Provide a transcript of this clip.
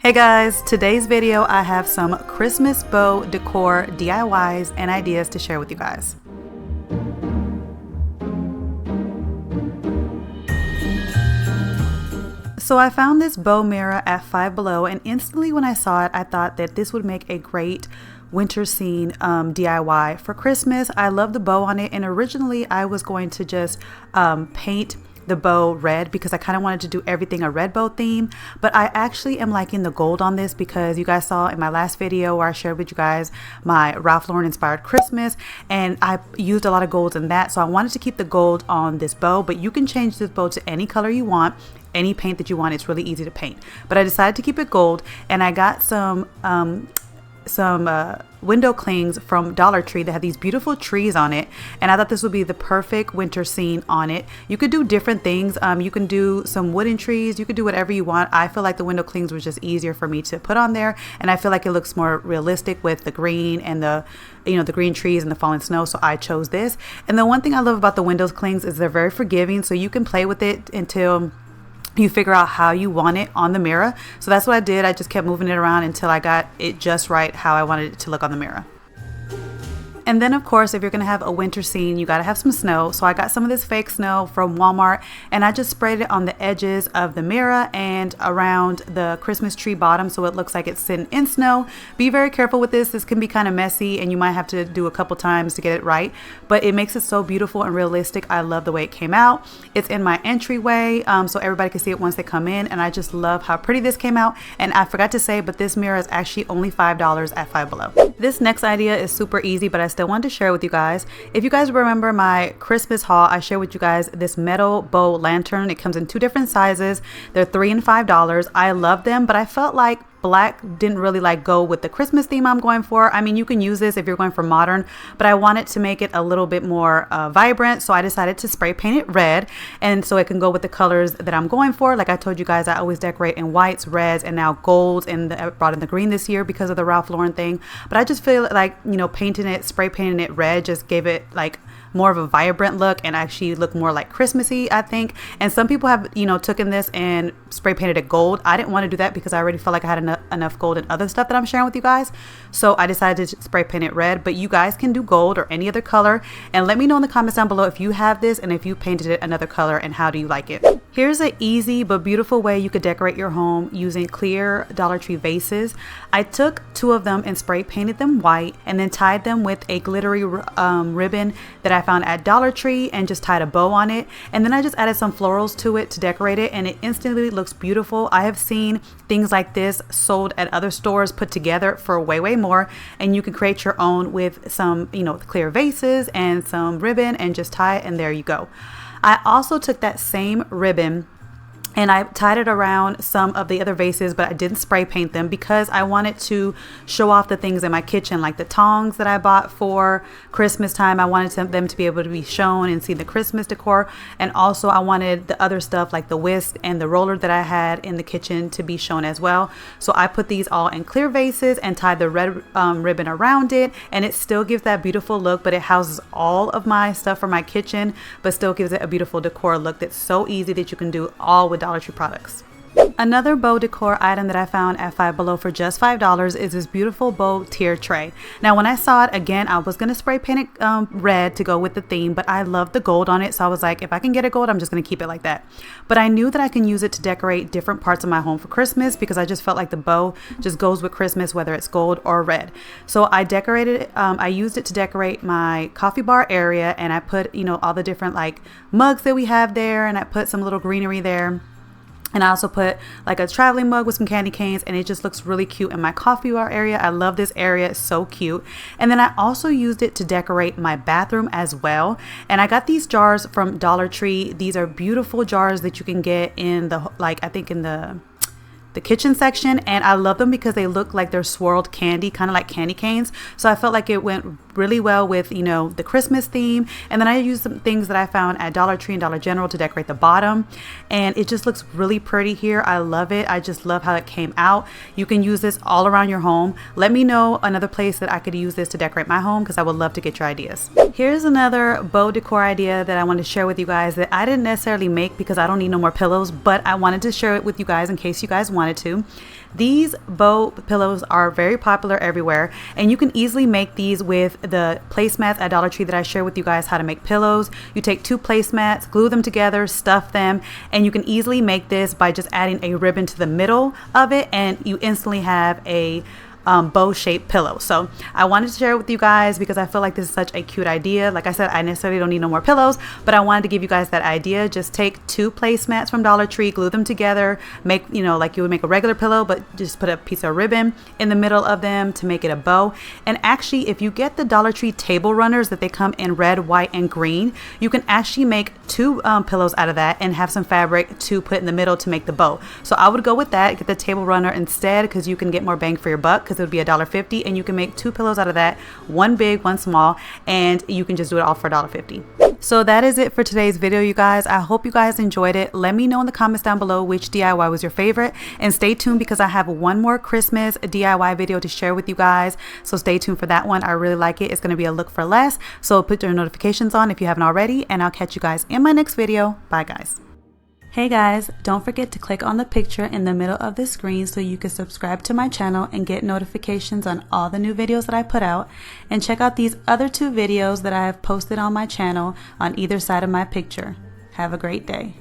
Hey guys, today's video I have some Christmas bow decor DIYs and ideas to share with you guys. So I found this bow mirror at Five Below, and instantly when I saw it I thought that this would make a great winter scene DIY for Christmas. I love the bow on it, and originally I was going to just paint the bow red because I kind of wanted to do everything a red bow theme, but I actually am liking the gold on this because you guys saw in my last video where I shared with you guys my Ralph Lauren inspired Christmas, and I used a lot of golds in that, so I wanted to keep the gold on this bow. But you can change this bow to any color you want, any paint that you want. It's really easy to paint, but I decided to keep it gold, and I got some window clings from Dollar Tree that have these beautiful trees on it, and I thought this would be the perfect winter scene on it. You could do different things. You can do some wooden trees, you could do whatever you want. I feel like the window clings was just easier for me to put on there, and I feel like it looks more realistic with the green and the green trees and the falling snow, so I chose this. And the one thing I love about the window clings is they're very forgiving, so you can play with it until you figure out how you want it on the mirror. So that's what I did. I just kept moving it around until I got it just right how I wanted it to look on the mirror. And then of course, if you're gonna have a winter scene, you gotta have some snow. So I got some of this fake snow from Walmart, and I just sprayed it on the edges of the mirror and around the Christmas tree bottom so it looks like it's sitting in snow. Be very careful with this. This can be kind of messy and you might have to do a couple times to get it right, but it makes it so beautiful and realistic. I love the way it came out. It's in my entryway, so everybody can see it once they come in, and I just love how pretty this came out. And I forgot to say, but this mirror is actually only $5 at Five Below. This next idea is super easy, but I still wanted to share with you guys. If you guys remember my Christmas haul, I shared with you guys this metal bow lantern. It comes in two different sizes. They're $3 and $5. I love them, but I felt like black didn't really go with the Christmas theme I'm going for. I mean, you can use this if you're going for modern, but I wanted to make it a little bit more vibrant, so I decided to spray paint it red, and so it can go with the colors that I'm going for. Like I told you guys, I always decorate in whites, reds, and now golds, and I brought in the green this year because of the Ralph Lauren thing. But I just feel like, spray painting it red just gave it more of a vibrant look and actually look more like Christmassy, I think. And some people have taken this and spray painted it gold. I didn't want to do that because I already felt like I had enough gold and other stuff that I'm sharing with you guys, so I decided to spray paint it red. But you guys can do gold or any other color, and let me know in the comments down below if you have this and if you painted it another color and how do you like it. Here's an easy but beautiful way you could decorate your home using clear Dollar Tree vases. I took two of them and spray painted them white, and then tied them with a glittery ribbon that I found at Dollar Tree, and just tied a bow on it. And then I just added some florals to it to decorate it, and it instantly looks beautiful. I have seen things like this sold at other stores put together for way more, and you can create your own with some clear vases and some ribbon and just tie it, and there you go. I also took that same ribbon and I tied it around some of the other vases, but I didn't spray paint them because I wanted to show off the things in my kitchen, like the tongs that I bought for Christmas time. I wanted them to be able to be shown and see the Christmas decor. And also I wanted the other stuff like the whisk and the roller that I had in the kitchen to be shown as well. So I put these all in clear vases and tied the red ribbon around it, and it still gives that beautiful look, but it houses all of my stuff for my kitchen, but still gives it a beautiful decor look that's so easy that you can do all with Dollar Tree products. Another bow decor item that I found at Five Below for just $5 is this beautiful bow tier tray. Now when I saw it, again, I was going to spray paint it red to go with the theme, but I love the gold on it, so I was like, if I can get it gold, I'm just going to keep it like that. But I knew that I can use it to decorate different parts of my home for Christmas because I just felt like the bow just goes with Christmas, whether it's gold or red. So I decorated it, I used it to decorate my coffee bar area, and I put all the different mugs that we have there, and I put some little greenery there. And I also put a traveling mug with some candy canes, and it just looks really cute in my coffee bar area. I love this area. It's so cute. And then I also used it to decorate my bathroom as well. And I got these jars from Dollar Tree. These are beautiful jars that you can get in the, I think in the kitchen section, and I love them because they look like they're swirled candy, kind of like candy canes. So I felt like it went really well with the Christmas theme. And then I used some things that I found at Dollar Tree and Dollar General to decorate the bottom, and it just looks really pretty here. I love it. I just love how it came out. You can use this all around your home. Let me know another place that I could use this to decorate my home, because I would love to get your ideas. Here's another bow decor idea that I want to share with you guys that I didn't necessarily make because I don't need no more pillows, but I wanted to share it with you guys in case you guys wanted to. These bow pillows are very popular everywhere, and you can easily make these with the placemats at Dollar Tree that I share with you guys how to make pillows. You take 2 placemats, glue them together, stuff them, and you can easily make this by just adding a ribbon to the middle of it, and you instantly have a bow shaped pillow. So I wanted to share it with you guys because I feel like this is such a cute idea. Like I said, I necessarily don't need no more pillows, but I wanted to give you guys that idea. Just take 2 placemats from Dollar Tree, glue them together, make, you know, like you would make a regular pillow, but just put a piece of ribbon in the middle of them to make it a bow. And actually, if you get the Dollar Tree table runners that they come in red, white, and green, you can actually make 2 pillows out of that and have some fabric to put in the middle to make the bow. So I would go with that, get the table runner instead, because you can get more bang for your buck, because it would be $1.50, and you can make 2 pillows out of that, one big, one small, and you can just do it all for $1.50. So that is it for today's video, you guys. I hope you guys enjoyed it. Let me know in the comments down below which DIY was your favorite, and stay tuned because I have one more Christmas DIY video to share with you guys. So stay tuned for that one. I really like it. It's going to be a look for less. So put your notifications on if you haven't already, and I'll catch you guys in my next video. Bye, guys. Hey guys, don't forget to click on the picture in the middle of the screen so you can subscribe to my channel and get notifications on all the new videos that I put out. And check out these other 2 videos that I have posted on my channel on either side of my picture. Have a great day.